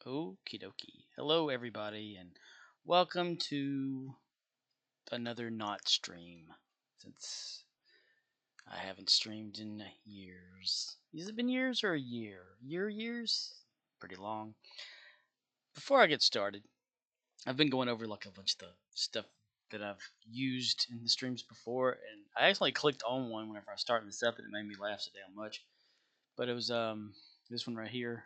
Okie dokie. Hello, everybody, and welcome to another not stream. Since I haven't streamed in years. Has it been years or a year? Years? Pretty long. Before I get started, I've been going over like a bunch of the stuff that I've used in the streams before, and I actually clicked on one whenever I started this up, and it made me laugh so damn much. But it was this one right here.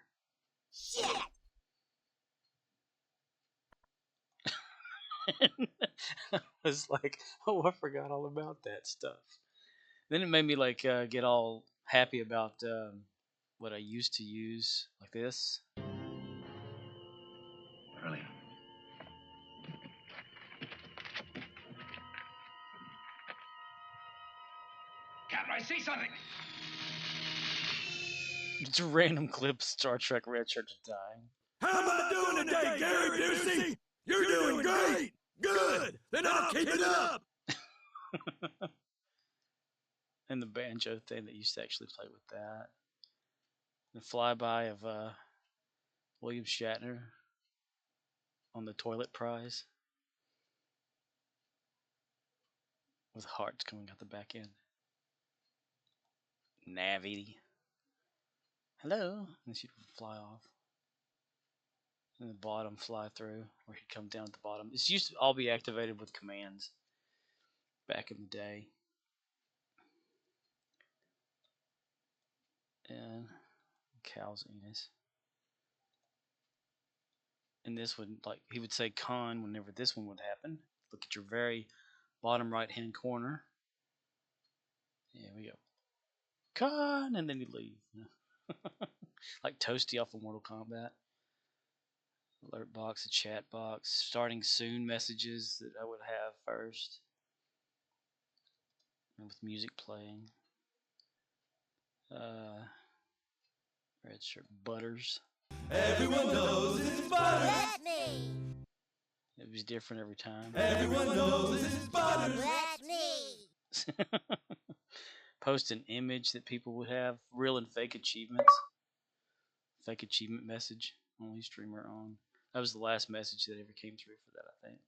I was like, oh, I forgot all about that stuff. Then it made me like get all happy about what I used to use, like this. Really? Captain, I see something. It's a random clip, Star Trek Red Shirt to Die. How am I doing today, Gary Busey? You're doing great! Good! Then I'll keep it up! And the banjo thing that used to actually play with that. The flyby of William Shatner on the toilet prize with hearts coming out the back end. Navy. Hello. And she'd fly off. And the bottom fly through, or he'd come down at the bottom. This used to all be activated with commands back in the day. And cow's anus. And this would, like, he would say con whenever this one would happen. Look at your very bottom right hand corner. There we go. Con, and then he'd leave. Like Toasty off of Mortal Kombat. Alert box, a chat box, starting soon messages that I would have first. And with music playing. Red shirt butters. Everyone knows it's butter! That's me! It was different every time. Everyone knows it's butter! That's me! Post an image that people would have. Real and fake achievements. Fake achievement message. Only streamer on. That was the last message that ever came through for that, I think.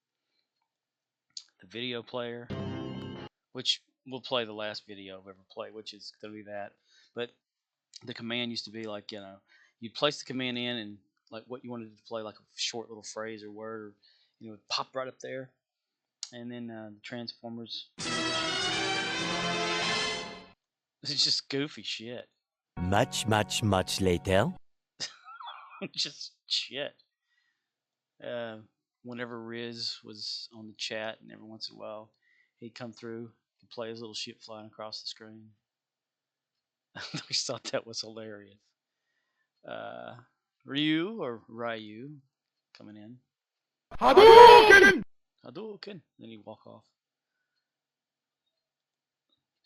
The video player. Which will play the last video I've ever played, which is going to be that. But the command used to be like, you'd place the command in and like what you wanted to play, like a short little phrase or word, or, it would pop right up there. And then the Transformers. It's just goofy shit. Much later. Just shit. Whenever Riz was on the chat, and every once in a while he'd come through and play his little shit flying across the screen. I always thought that was hilarious. Ryu or Ryu coming in. Hadouken! Hadouken! Then he'd walk off.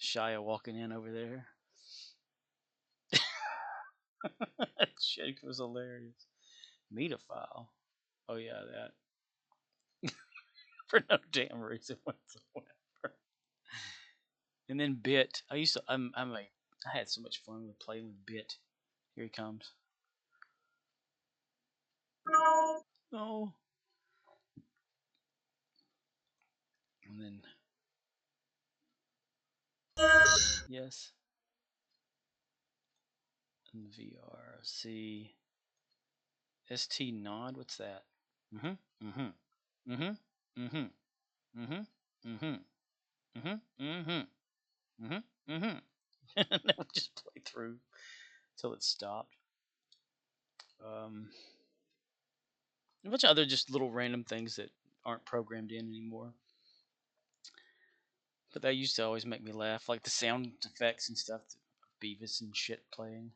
Shia walking in over there. That shit was hilarious. Metaphile. Oh yeah, that. For no damn reason whatsoever. And then Bit. I had so much fun with playing with Bit. Here he comes. Oh. And then. Yes. And VR. See. ST Nod. What's that? Mm-hmm. Mm-hmm. Mm-hmm. Mm-hmm. Mm-hmm. Mm-hmm. Mm-hmm. Mm-hmm. Mm-hmm. Mm-hmm. And that would just play through until it stopped. A bunch of other just little random things that aren't programmed in anymore. But that used to always make me laugh, like the sound effects and stuff, Beavis and shit playing.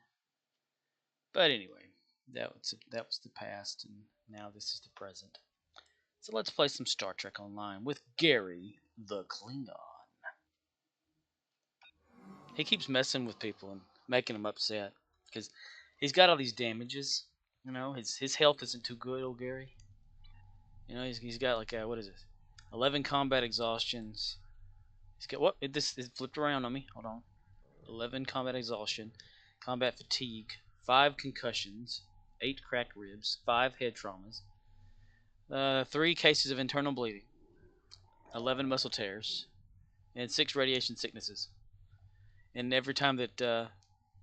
But anyway, that was the past, and now this is the present. So let's play some Star Trek Online with Gary the Klingon. He keeps messing with people and making them upset because he's got all these damages. His health isn't too good, old Gary. He's got like what is this? 11 combat exhaustions. He's got what? It flipped around on me. Hold on. 11 combat exhaustion, combat fatigue, 5 concussions, 8 cracked ribs, 5 head traumas, 3 cases of internal bleeding, 11 muscle tears, and 6 radiation sicknesses. And every time that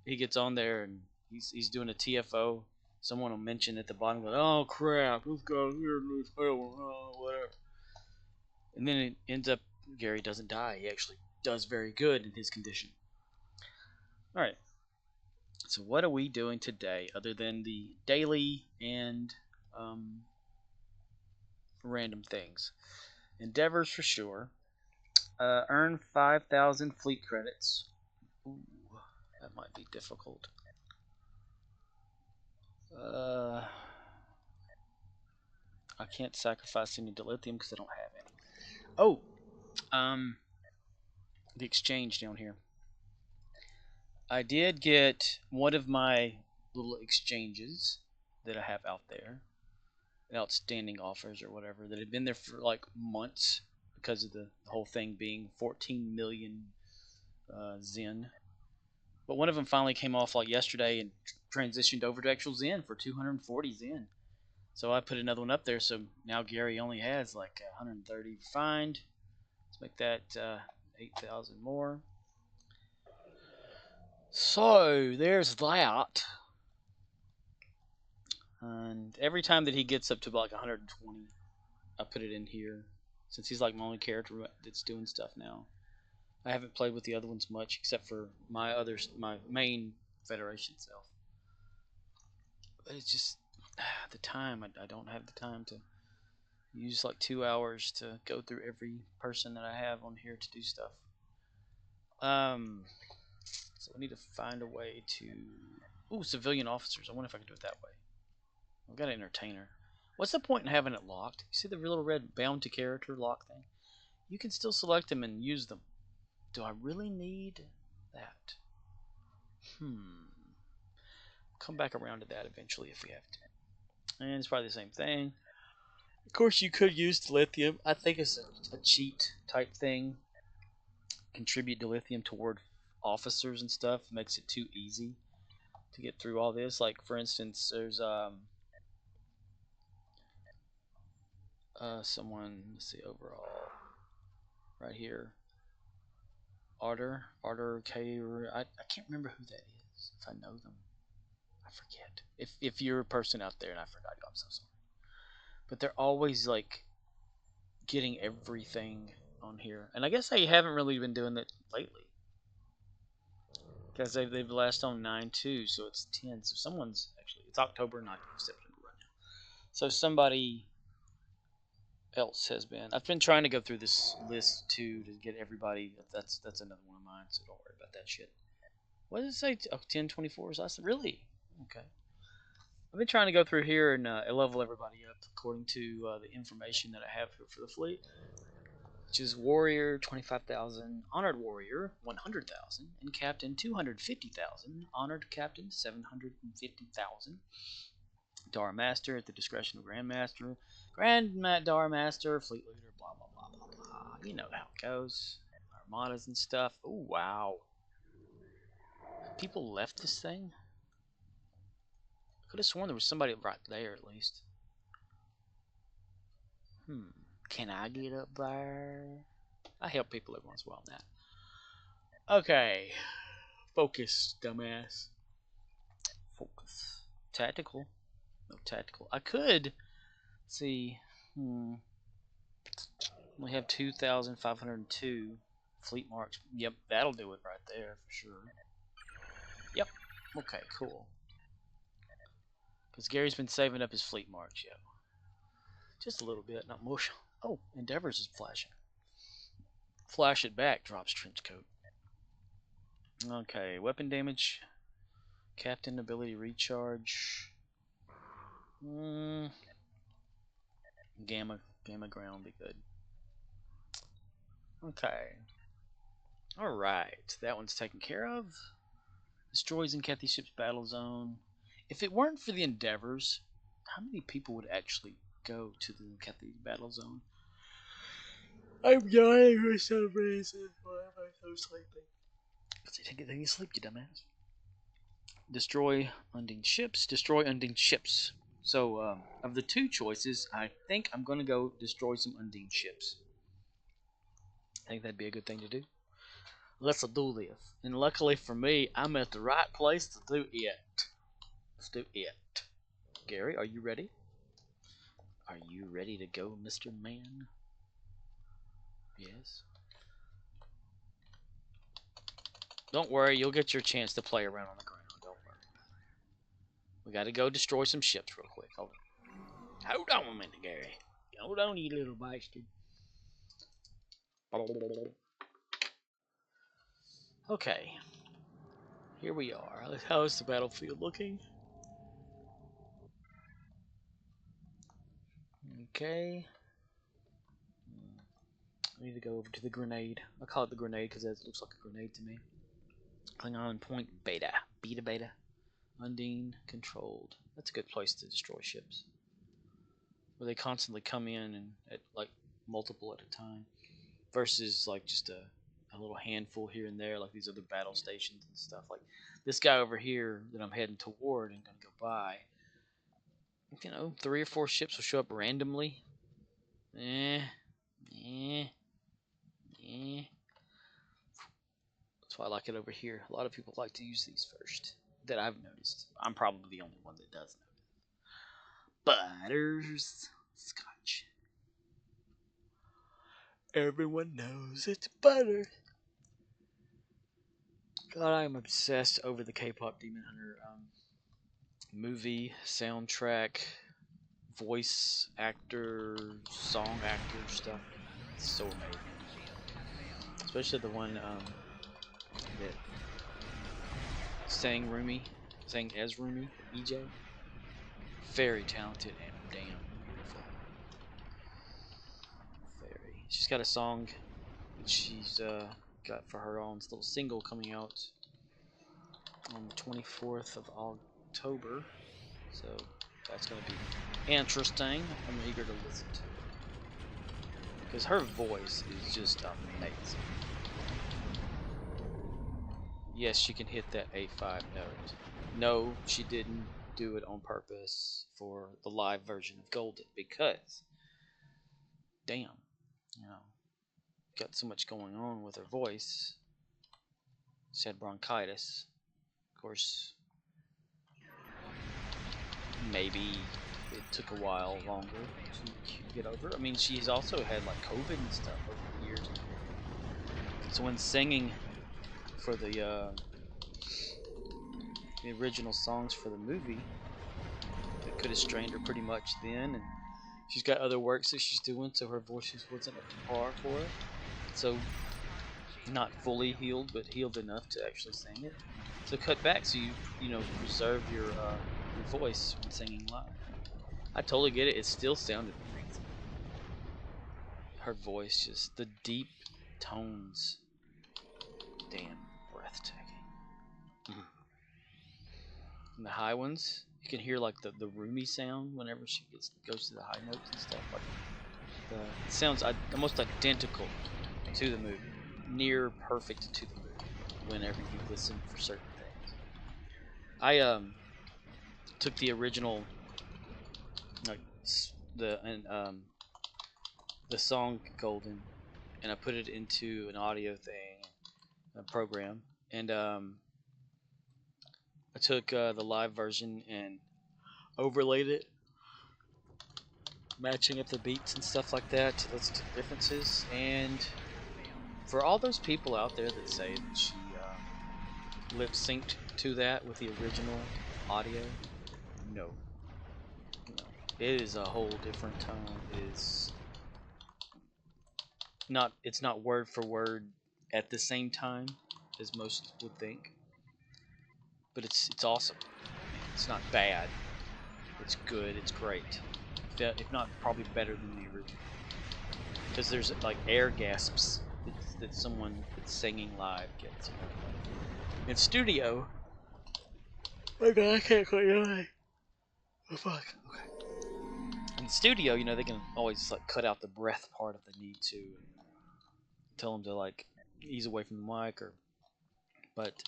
he gets on there and he's doing a TFO, someone will mention at the bottom, like, "Oh crap, this guy's here in this hell, whatever." And then it ends up Gary doesn't die. He actually does very good in his condition. All right. So what are we doing today other than the daily and random things? Endeavors for sure. Earn 5,000 fleet credits. Ooh, that might be difficult. I can't sacrifice any dilithium because I don't have any. Oh, the exchange down here. I did get one of my little exchanges that I have out there, outstanding offers or whatever, that had been there for like months because of the whole thing being 14 million Zen. But one of them finally came off like yesterday and transitioned over to actual Zen for 240 Zen. So I put another one up there. So now Gary only has like 130 refined. Let's make that 8,000 more. So there's that. And every time that he gets up to like 120, I put it in here. Since he's like my only character that's doing stuff now. I haven't played with the other ones much, except for my main Federation self. But it's just the time. I don't have the time to use like 2 hours to go through every person that I have on here to do stuff. So I need to find a way to. Ooh, civilian officers. I wonder if I can do it that way. I've got an entertainer. What's the point in having it locked? You see the little red bound to character lock thing? You can still select them and use them. Do I really need that? Come back around to that eventually if we have to. And it's probably the same thing. Of course, you could use dilithium. I think it's a cheat type thing. Contribute dilithium toward officers and stuff. Makes it too easy to get through all this. Like, for instance, there's someone, let's see, overall, right here. Arter K. I can't remember who that is. If I know them, I forget. If you're a person out there and I forgot you, I'm so sorry. But they're always like getting everything on here, and I guess they haven't really been doing it lately because they've last on 9/2, so it's 10. So someone's actually it's October, not September right now. So somebody else has been. I've been trying to go through this list too to get everybody. That's another one of mine, so don't worry about that shit. What does it say? Oh, 10/24 is last. Really? Okay. I've been trying to go through here and level everybody up according to the information that I have here for the fleet, which is Warrior 25,000, Honored Warrior 100,000, and Captain 250,000, Honored Captain 750,000, Dar Master at the discretion of Grandmaster, Dar Master, Fleet Leader, blah blah blah blah blah. You know how it goes. Armadas and stuff. Oh wow. People left this thing? Could have sworn there was somebody right there at least. Can I get up there? I help people every once in a while on that. Okay. Focus, dumbass. Focus. Tactical. No tactical. I could see. We have 2,502 fleet marks. Yep, that'll do it right there for sure. Yep. Okay, cool. Because Gary's been saving up his fleet marks, yep. Just a little bit, not much. Oh, Endeavors is flashing. Flash it back, drops trench coat. Okay, weapon damage. Captain ability recharge. Gamma ground be good. Okay. Alright, that one's taken care of. Destroys Kathy ship's battle zone. If it weren't for the Endeavors, how many people would actually go to the Kathy battle zone? I'm dying for some reason. Why am I so sleepy? Because they take it, you sleep, you dumbass. Destroy undinged ships. Destroy undinged ships. So, of the two choices, I think I'm going to go destroy some undinged ships. I think that'd be a good thing to do. Let's do this. And luckily for me, I'm at the right place to do it. Let's do it. Gary, are you ready? Are you ready to go, Mr. Man? Yes. Don't worry, you'll get your chance to play around on the ground. Don't worry. We gotta go destroy some ships real quick. Hold on a minute, Gary. Hold on, you little bastard. Okay. Here we are. How is the battlefield looking? Okay. I need to go over to the grenade. I call it the grenade because it looks like a grenade to me. Klingon point beta. Beta. Undine controlled. That's a good place to destroy ships. Where they constantly come in and at like multiple at a time. Versus like just a little handful here and there, like these other battle stations and stuff. Like this guy over here that I'm heading toward and gonna go by. 3 or 4 ships will show up randomly. That's why I like it over here. A lot of people like to use these first. That I've noticed. I'm probably the only one that does know. Butters scotch. Everyone knows it's butter. God, I am obsessed over the K-pop Demon Hunter movie, soundtrack, voice actor, song actor stuff. It's so amazing. Especially the one that sang as Rumi, EJ. Very talented and damn beautiful. Very. She's got a song that she's got for her own little single coming out on the 24th of October. So that's going to be interesting. I'm eager to listen to it. Because her voice is just amazing. Yes, she can hit that A5 note. No, she didn't do it on purpose for the live version of Golden because, damn, got so much going on with her voice. She had bronchitis. Of course, maybe it took a while longer to get over. I mean, she's also had like COVID and stuff over the years. So when singing for the original songs for the movie, it could have strained her pretty much then, and she's got other works that she's doing, so her voice just wasn't up to par for it. So not fully healed, but healed enough to actually sing it. So cut back so you preserve your voice when singing live. I totally get it. It still sounded amazing. Her voice, just the deep tones, damn breathtaking. And the high ones, you can hear like the Rumi sound whenever she goes to the high notes and stuff. Like it sounds almost identical to the movie, near perfect to the movie. Whenever you listen for certain things, I took the original, like the song Golden, and I put it into an audio thing, a program, and I took the live version and overlaid it, matching up the beats and stuff like that to listen to the differences. And for all those people out there that say that she lip synced to that with the original audio, no. It is a whole different tone. It's not word for word at the same time as most would think, but it's awesome. It's not bad. It's good. It's great. If not, probably better than the original. Because there's like air gasps that someone that's singing live gets. In studio, oh god, I can't quite hear. Oh fuck. Okay. In the studio, they can always like cut out the breath part if they need to, and tell them to like ease away from the mic, but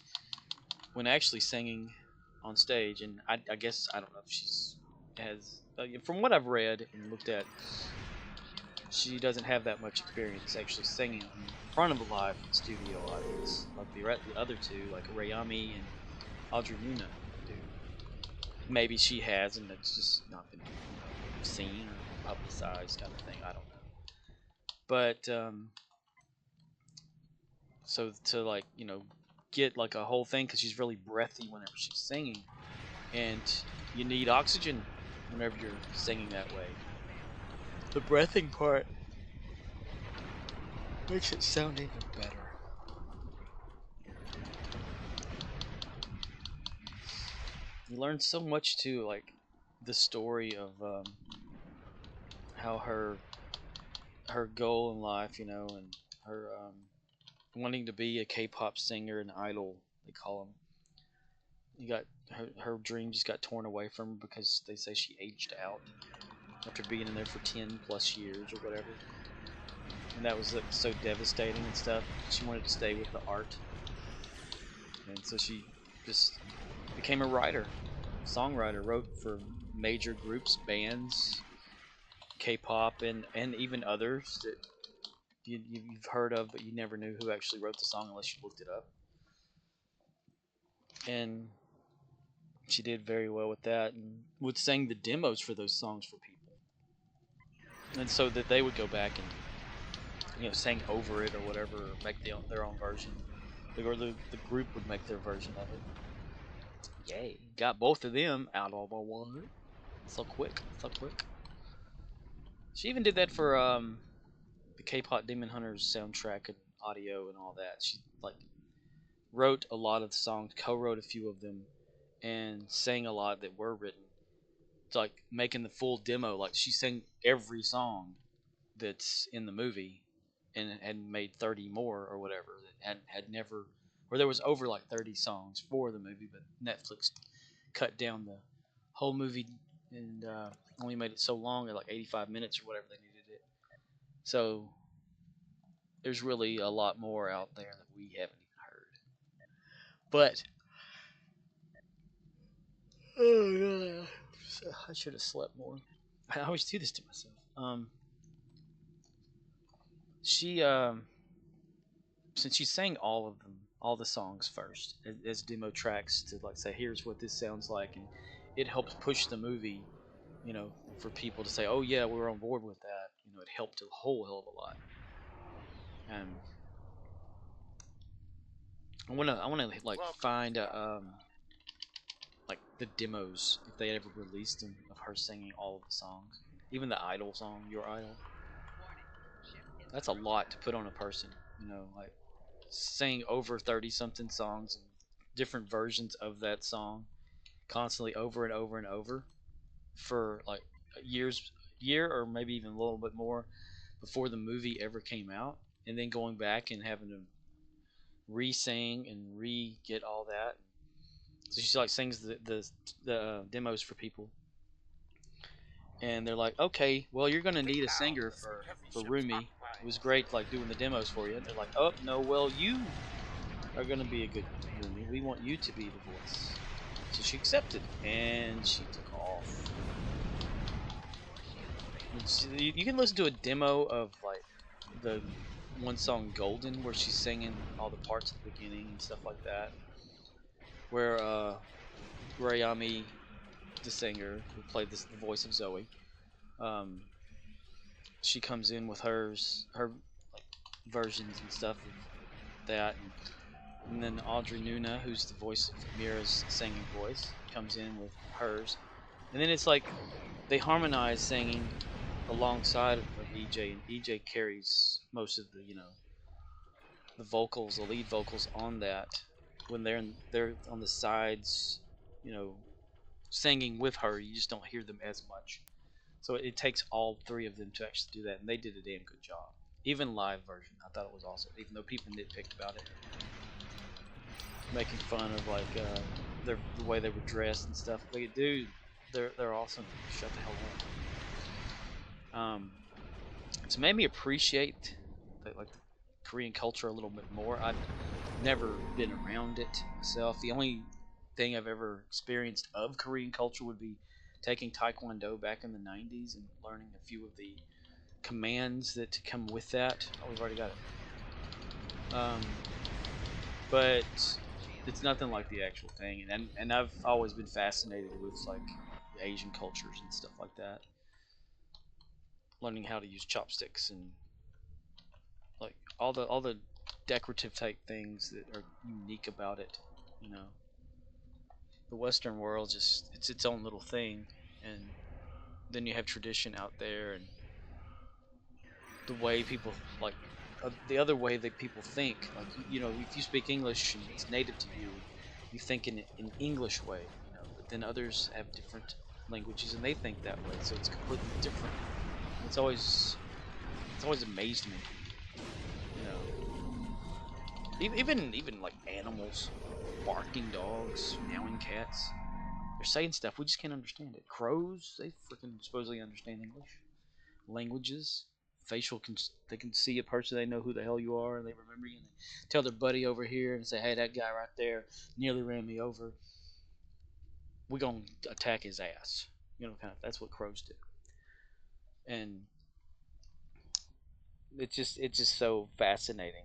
when actually singing on stage, and I guess I don't know if she's has from what I've read and looked at, she doesn't have that much experience actually singing in front of a live studio audience like the other two, like Rayami and Audrey Nuna do. Maybe she has, and it's just not been seen or publicized, kind of thing. I don't know. But so to like get like a whole thing, because she's really breathy whenever she's singing, and you need oxygen whenever you're singing that way. The breathing part makes it sound even better. You learn so much too, like the story of how her goal in life, and her wanting to be a K-pop singer and idol, they call them. You got her dream just got torn away from her because they say she aged out after being in there for 10 plus years or whatever, and that was so devastating and stuff. She wanted to stay with the art, and so she just became a writer, songwriter, wrote for major groups, bands, K-pop, and even others that you've heard of, but you never knew who actually wrote the song unless you looked it up. And she did very well with that, and would sing the demos for those songs for people, and so that they would go back and sing over it or whatever, or make their own version, or the group would make their version of it. Yay! Got both of them out of the water. So quick, so quick. She even did that for the K-pop Demon Hunters soundtrack and audio and all that. She like wrote a lot of the songs, co-wrote a few of them, and sang a lot that were written. It's like making the full demo. Like she sang every song that's in the movie, and had made 30 more or whatever that had never, or there was over like 30 songs for the movie, but Netflix cut down the whole movie and only made it so long, at like 85 minutes or whatever they needed it. So there's really a lot more out there that we haven't even heard. But I should have slept more. I always do this to myself. She since she sang all of them, all the songs first as demo tracks to like say, here's what this sounds like, and it helped push the movie, for people to say, oh yeah, we're on board with that. It helped a whole hell of a lot. And I wanna like find like the demos if they ever released them of her singing all of the songs, even the Idol song, Your Idol. That's a lot to put on a person, like sing over 30 something songs and different versions of that song constantly over and over and over for like year or maybe even a little bit more before the movie ever came out, and then going back and having to re-sing and re-get all that. So she like sings the demos for people, and they're like, okay, well, you're gonna need a singer for Rumi. It was great like doing the demos for you. And they're like, oh no, well, you are gonna be a good Rumi. We want you to be the voice. So she accepted, and she took off. You can listen to a demo of like the one song Golden, where she's singing all the parts at the beginning and stuff like that, where Rayami, the singer who played the voice of Zoe, she comes in with her like versions and stuff of that, and then Audrey Nuna, who's the voice of Mira's singing voice, comes in with hers, and then it's like they harmonize singing alongside of EJ, and EJ carries most of the the vocals, the lead vocals on that, when they're on the sides, you know, singing with her. You just don't hear them as much. So it takes all three of them to actually do that, and they did a damn good job. Even live version, I thought it was awesome. Even though people nitpicked about it, making fun of like the way they were dressed and stuff. Like, dude, they're awesome. Shut the hell up. It's made me appreciate the Korean culture a little bit more. I've never been around it myself. The only thing I've ever experienced of Korean culture would be taking Taekwondo back in the '90s and learning a few of the commands that come with that. Oh, we've already got it. But it's nothing like the actual thing, and I've always been fascinated with like Asian cultures and stuff like that. Learning how to use chopsticks and like all the decorative type things that are unique about it. You know, the Western world just it's its own little thing, and then you have tradition out there and the way people like the other way that people think. Like you know, if you speak English and it's native to you, you think in an English way. You know, but then others have different languages and they think that way, so it's completely different. It's always amazed me. You know, even like animals, barking dogs, meowing cats. They're saying stuff we just can't understand it. Crows, they freaking supposedly understand English. Languages, they can see a person, they know who the hell you are, and they remember you. And they tell their buddy over here and say, "Hey, that guy right there nearly ran me over. We're gonna attack his ass." You know, kind of. That's what crows do, and it's just so fascinating.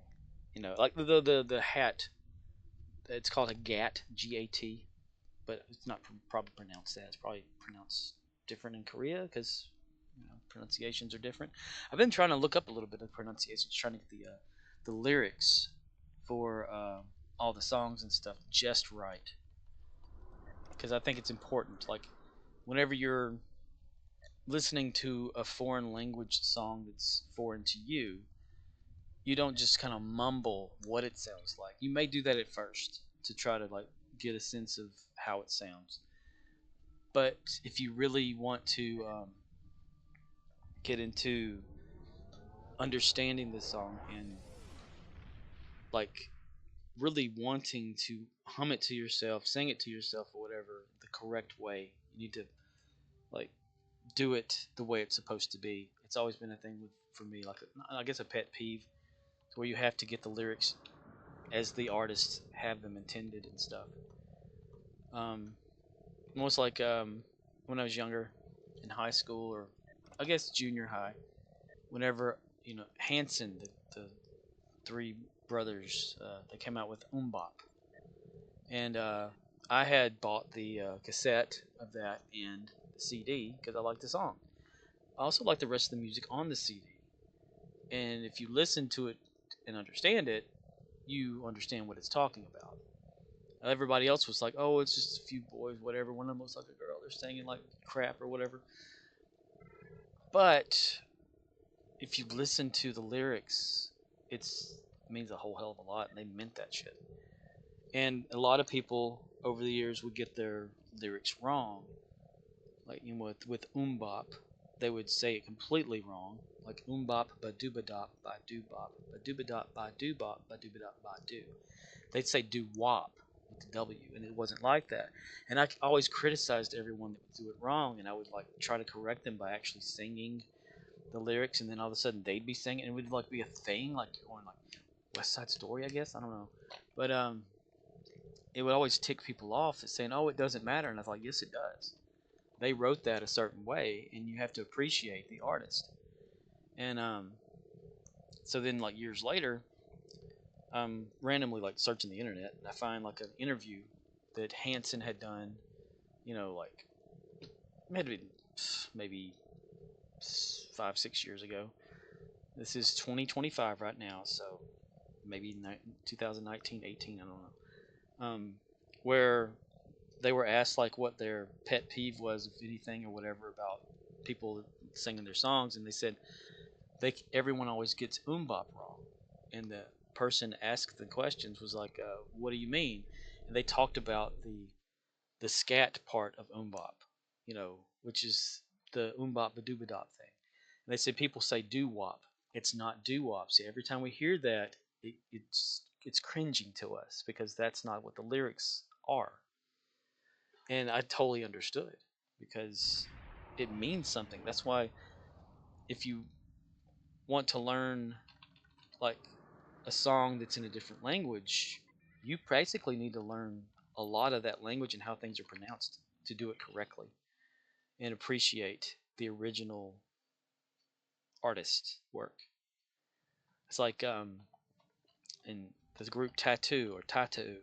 You know, like the hat. It's called a gat, Gat, but it's not probably pronounced that. It's probably pronounced different in Korea because pronunciations are different. I've been trying to look up a little bit of pronunciations, trying to get the lyrics for all the songs and stuff just right because I think it's important. Like whenever you're listening to a foreign language song that's foreign to you, you don't just kind of mumble what it sounds like. You may do that at first to try to like get a sense of how it sounds. But if you really want to get into understanding the song and like really wanting to hum it to yourself, sing it to yourself, or whatever, the correct way, you need to like do it the way it's supposed to be. It's always been a thing for me, like I guess a pet peeve, where you have to get the lyrics as the artists have them intended and stuff. Um, Almost like when I was younger, in high school or I guess junior high, whenever Hanson, the three brothers, they came out with Umbop, and I had bought the cassette of that and the CD because I liked the song. I also like the rest of the music on the CD, and if you listen to it and understand it, you understand what it's talking about. Everybody else was like, "Oh, it's just a few boys, whatever." One of them looks like a girl. They're singing like crap or whatever. But if you listen to the lyrics, it means a whole hell of a lot, and they meant that shit. And a lot of people over the years would get their lyrics wrong. Like with umbop, they would say it completely wrong. Like umbop ba doobadop ba doobop ba doobadop ba doobop ba doobadop ba doo. They'd say do wop with the W, and it wasn't like that. And I always criticized everyone that would do it wrong, and I would like try to correct them by actually singing the lyrics, and then all of a sudden they'd be singing, and it would like be a thing, like on like West Side Story, I guess. I don't know, but it would always tick people off at saying, "Oh, it doesn't matter," and I thought, "Yes, it does. They wrote that a certain way, and you have to appreciate the artist." And so then like years later, I'm randomly like searching the internet, and I find like an interview that Hanson had done, like maybe 5-6 years ago. This is 2025 right now, so maybe 2019, 18, I don't know. Where they were asked like what their pet peeve was, if anything, or whatever, about people singing their songs, and they said everyone always gets umbop wrong, and the person asked the questions was like, "What do you mean?" And they talked about the scat part of umbop, which is the umbop badoobadop thing. And they said people say doo wop. It's not doo wop. See, every time we hear that, it's cringing to us because that's not what the lyrics are. And I totally understood because it means something. That's why if you want to learn like a song that's in a different language, you basically need to learn a lot of that language and how things are pronounced to do it correctly and appreciate the original artist's work. It's like in the group Tattoo or Tatu,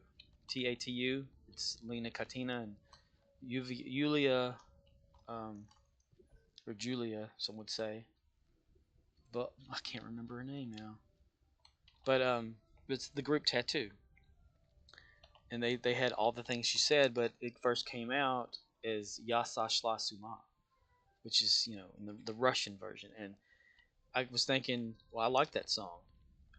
Tatu. It's Lena Katina and Yulia, um, or Julia, some would say, but I can't remember her name now. But it's the group Tattoo, and they had all the things she said, but it first came out as Yasa Shla Suma, which is in the Russian version. And I was thinking, well, I like that song.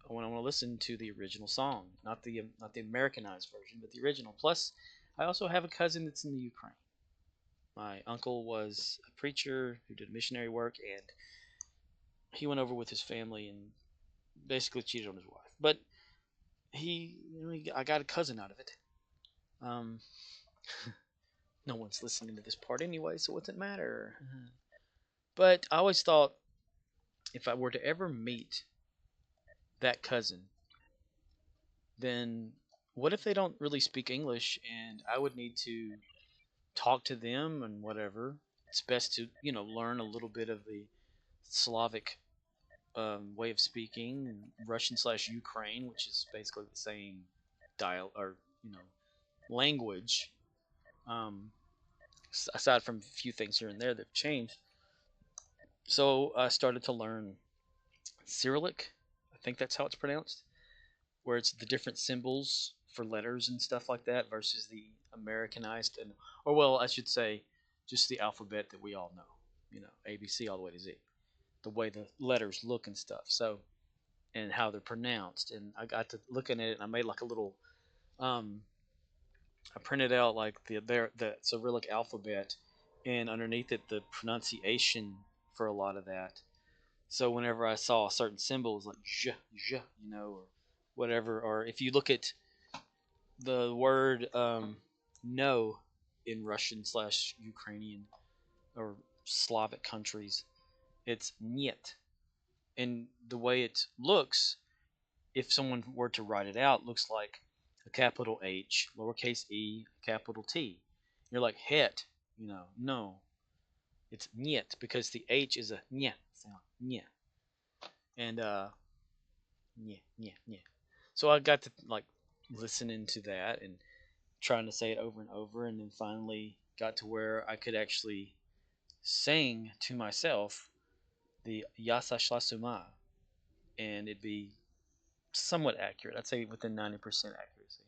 I want to listen to the original song, not the Americanized version, but the original. Plus, I also have a cousin that's in the Ukraine. My uncle was a preacher who did missionary work, and he went over with his family and basically cheated on his wife. But I got a cousin out of it. Um, no one's listening to this part anyway, so what's it matter? But I always thought if I were to ever meet that cousin, then what if they don't really speak English and I would need to talk to them and whatever? It's best to, learn a little bit of the Slavic way of speaking, Russian slash Ukraine, which is basically the same dial or, language. Um, Aside from a few things here and there that have changed. So I started to learn Cyrillic. I think that's how it's pronounced, where it's the different symbols for letters and stuff like that versus the Americanized or well, I should say, just the alphabet that we all know. ABC all the way to Z. The way the letters look and stuff. So and how they're pronounced. And I got to looking at it and I made like a little um I printed out like the Cyrillic alphabet and underneath it the pronunciation for a lot of that. So whenever I saw a certain symbol, it was like zh, zh, or whatever. Or if you look at the word no in Russian slash Ukrainian or Slavic countries, it's niet. And the way it looks, if someone were to write it out, looks like a capital H, lowercase e, capital T. You're like het, no. It's niet because the H is a nya sound, nya. And nya, nya, nya. So I got to like listening to that and trying to say it over and over, and then finally got to where I could actually sing to myself the Yasa Shlasuma, and it'd be somewhat accurate. I'd say within 90% accuracy,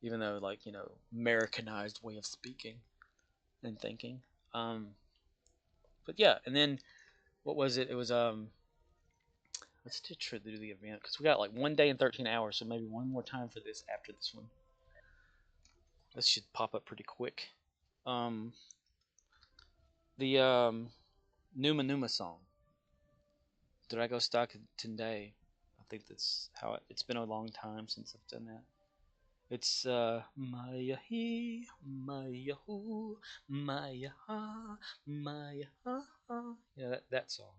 even though like Americanized way of speaking and thinking. Um, but yeah, and then what was it? It was let's just try to do the event because we got like 1 day and 13 hours, so maybe one more time for this after this one. This should pop up pretty quick. Um, the Numa Numa song. Did I go stock today? I think that's how it's been a long time since I've done that. It's Maya he, Maya hu, Maya ha, Maya ha ha. Yeah, that song.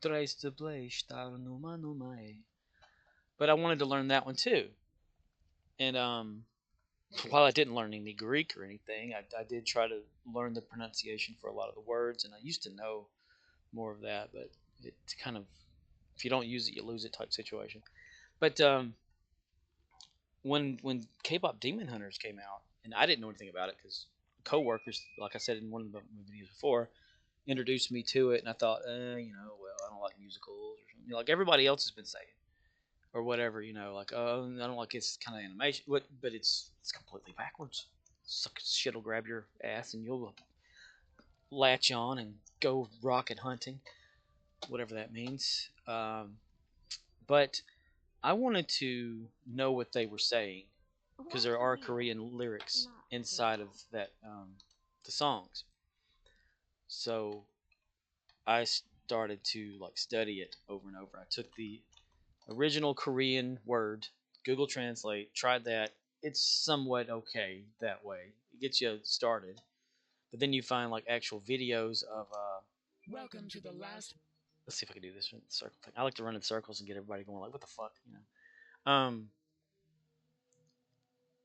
Tres de estar numa numa. But I wanted to learn that one too. And while I didn't learn any Greek or anything, I did try to learn the pronunciation for a lot of the words, and I used to know more of that, but it's kind of if you don't use it, you lose it type situation. But when K-pop Demon Hunters came out, and I didn't know anything about it because coworkers, like I said in one of the videos before, introduced me to it, and I thought, well, I don't like musicals or something, like everybody else has been saying, or whatever, like, oh, I don't like this kind of animation, but it's completely backwards. Shit'll grab your ass, and you'll latch on and go rocket hunting, whatever that means. But I wanted to know what they were saying because there are Korean lyrics inside of that the songs. So I started to like study it over and over. I took the original Korean word, Google Translate, tried that. It's somewhat okay that way. It gets you started, but then you find like actual videos of. Welcome to the last. Let's see if I can do this circle thing. I like to run in circles and get everybody going like, what the fuck,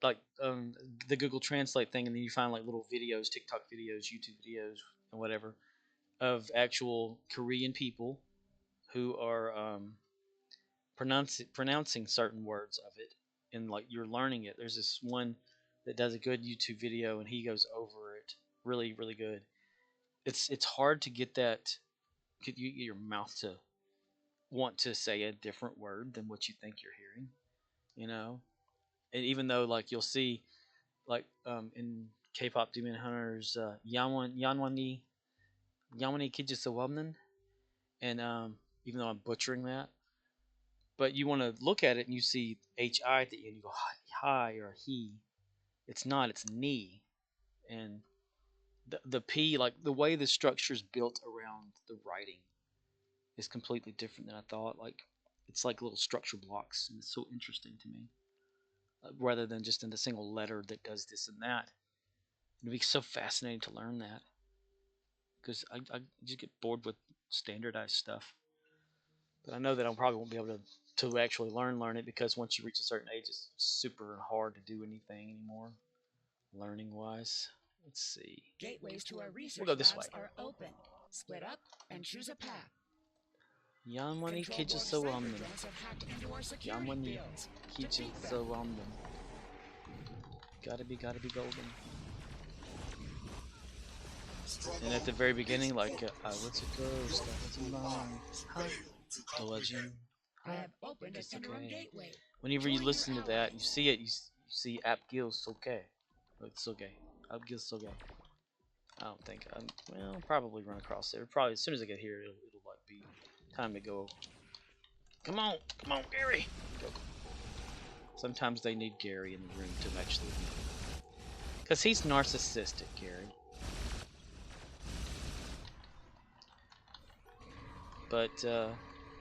like the Google Translate thing, and then you find like little videos, TikTok videos, YouTube videos, and whatever of actual Korean people who are pronouncing certain words of it, and like you're learning it. There's this one that does a good YouTube video, and he goes over it really, really good. It's hard to get that, get your mouth to want to say a different word than what you think you're hearing, you know. And even though like you'll see like in K-pop Demon Hunters, Yanwani Kijisawamnan, and even though I'm butchering that, but you want to look at it and you see hi at the end, you go hi or he. It's not. It's ni, and the p, like the way the structure is built around the writing is completely different than I thought. Like it's like little structure blocks, and it's so interesting to me. Rather than just in the single letter that does this and that, it'd be so fascinating to learn that because I just get bored with standardized stuff. But I know that I probably won't be able to actually learn it because once you reach a certain age, it's super hard to do anything anymore, learning wise. Let's see. Gateways to our research We'll go this way. labs are open. Split up and choose a path. Yanwani Control board Kijisawamnan. cyberdrones have hacked into our security Yanwani fields. Defeat them. Kijisawamnan. Gotta be golden. And at the very beginning, like, I was a ghost, I was a mom, the legend. I have opened an It's interim okay. gateway. Whenever you listen to that, you see it, you see Abgil Soke. It's okay. Abgil Soke. I don't think, well, I'll probably run across there. Probably as soon as I get here, it'll like be time to go. Come on, Gary. Go. Sometimes they need Gary in the room to actually, because he's narcissistic, Gary. But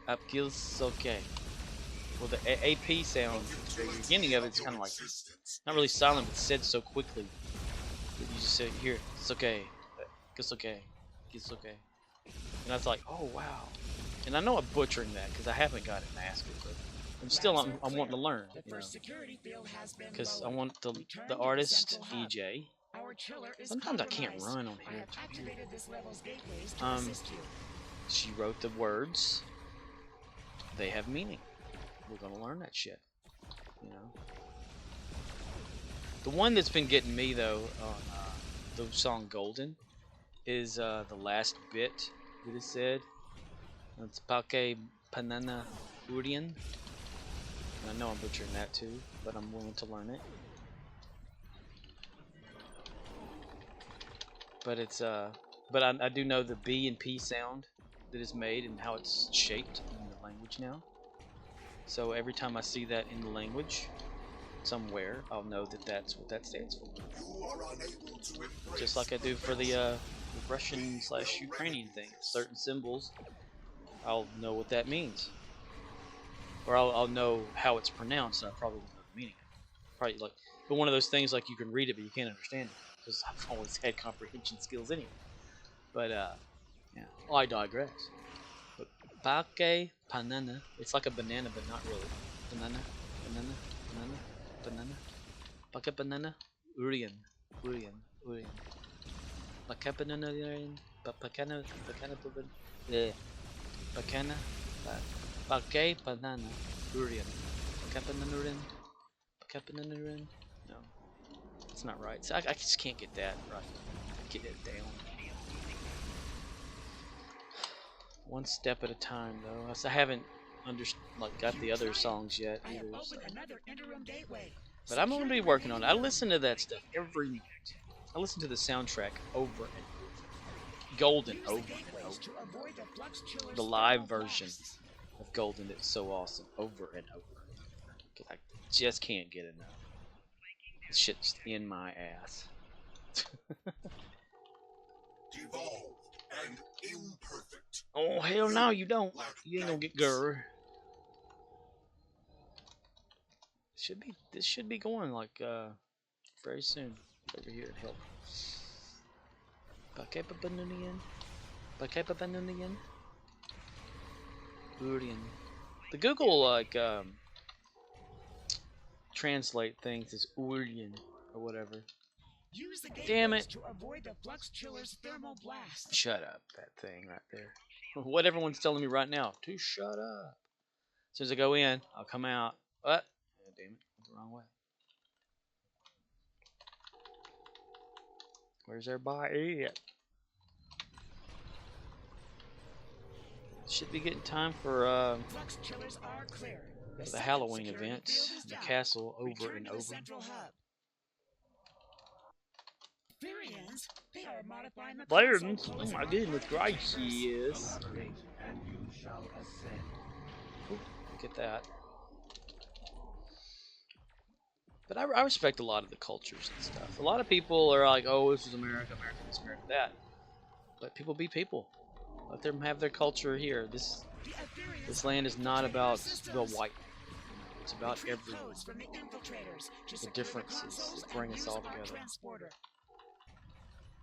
Abgil's okay. Well, the AP sound at the beginning of it's kind of like not really silent, but said so quickly that you just say, "Here, it's okay, it's okay, it's okay." And I was like, "Oh wow!" And I know I'm butchering that because I haven't got it mastered, but I'm wanting to learn, you know, because I want the artist EJ. Sometimes I can't run on here. She wrote the words. They have meaning. We're gonna learn that shit, you know. The one that's been getting me though on the song "Golden" is the last bit that it said. It's Pake Panana Urian. I know I'm butchering that too, but I'm willing to learn it. But it's but I do know the B and P sound that is made and how it's shaped in the language now. So every time I see that in the language somewhere, I'll know that that's what that stands for. Just like I do for the Russian/Ukrainian thing. Certain symbols, I'll know what that means. Or I'll know how it's pronounced, and I probably won't know the meaning. Probably like, but one of those things like you can read it, but you can't understand it because I've always had comprehension skills anyway. But yeah, well, I digress. But Pake Panana, it's like a banana, but not really. Banana. Pake Banana, Urian. Pake Banana, Urian. Pakana, yeah. Pakana, Pake Banana, Urian. Pake Banana, Urian. Pake Banana, Urian. No, it's not right. So I just can't get that right. Get it down. One step at a time, though. I haven't got the other songs yet either. So. But I'm gonna be working on it. I listen to that stuff every night. I listen to the soundtrack over and over. Golden over and over. The live version of Golden is so awesome over and over. I just can't get enough. This shit's in my ass. Devolved and imperfect. Oh hell no, you don't. You ain't gonna get girl. This should be going like very soon. Over here and help. Pakepabanunian. Urian. The Google translate things as Ulian or whatever. Use the Damn gateways it. to avoid the flux chiller's thermal blast. Shut up, that thing right there. What everyone's telling me right now, to shut up. As soon as I go in, I'll come out. What? Oh, damn it, went the wrong way. Where's everybody at? Should be getting time for Flux chillers are clear. the Halloween event in the castle over and over. They are modifying the Byron, console oh closing my on goodness Friday gracious. Ooh, get that. But I respect a lot of the cultures and stuff. A lot of people are like, oh, this is America, America this, America that. Let people be people. Let them have their culture here. This land is not about the white. It's about everyone. The differences that bring us all together.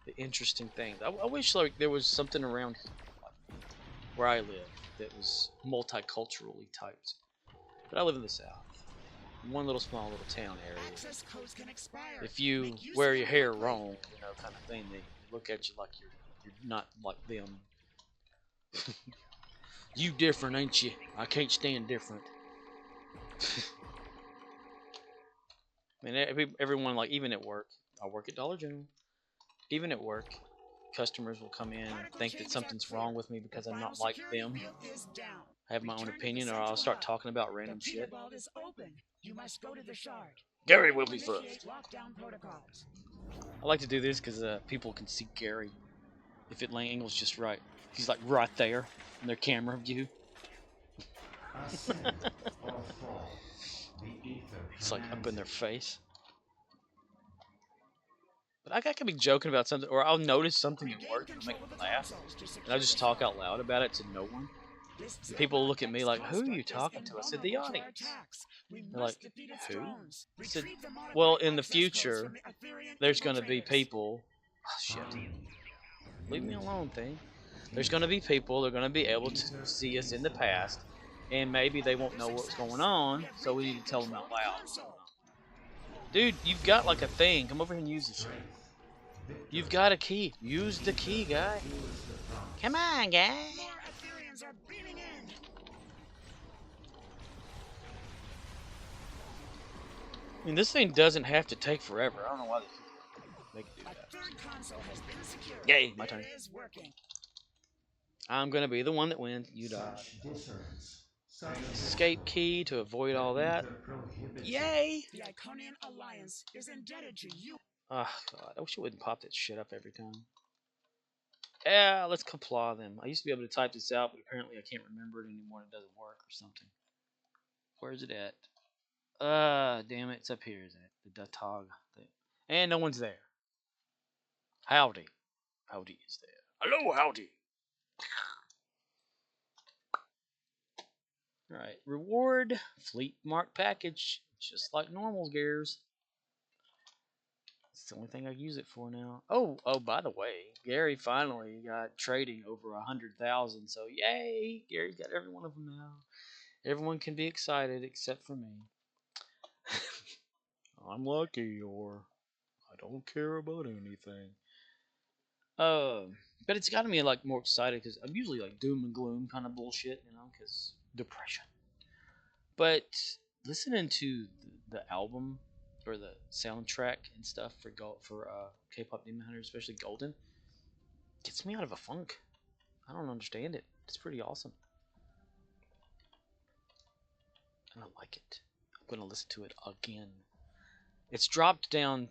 The interesting things. I wish like there was something around here, like, where I live that was multiculturally typed. But I live in the South. One little small little town area. If you wear your hair wrong, you know, kind of thing, they look at you like you're not like them. You different, ain't you? I can't stand different. I mean, everyone, like, even at work, I work at Dollar General. Even at work, customers will come in and think that something's wrong with me because I'm not like them. I have my own opinion, or I'll start talking about random shit. Gary will be first. I like to do this because people can see Gary if it angles just right. He's like right there in their camera view. He's like up in their face. But I could be joking about something, or I'll notice something at work and make me laugh, and I'll just talk out loud about it to no one. And people look at me like, who are you talking to? I said, the audience. They're like, who? I said, well, in the future, there's going to be people... Oh, shit. Leave me alone, thing. There's going to be people that are going to be able to see us in the past, and maybe they won't know what's going on, so we need to tell them out loud. Dude, you've got like a thing. Come over here and use this shit. You've got a key. Use the key, guy. Come on, guy. I mean, this thing doesn't have to take forever. I don't know why they make it do that. Yay, my turn. I'm gonna be the one that wins. You die. Escape key to avoid all that. Yay! The Iconian Alliance is indebted to you. Oh, God. I wish it wouldn't pop that shit up every time. Yeah, let's comply them. I used to be able to type this out, but apparently I can't remember it anymore. It doesn't work or something. Where's it at? Damn it. It's up here, isn't it? The Datog thing. And no one's there. Howdy. Howdy is there. Hello, howdy. Alright. Reward. Fleet mark package. Just like normal gears. It's the only thing I use it for now. Oh, by the way, Gary finally got trading over 100,000. So yay, Gary's got every one of them now. Everyone can be excited except for me. I'm lucky, or I don't care about anything. But it's gotten me like more excited because I'm usually like doom and gloom kind of bullshit, you know, because depression. But listening to the album or the soundtrack and stuff for K-pop Demon Hunters, especially Golden, gets me out of a funk. I don't understand it. It's pretty awesome, and I like it. I'm gonna listen to it again. It's dropped down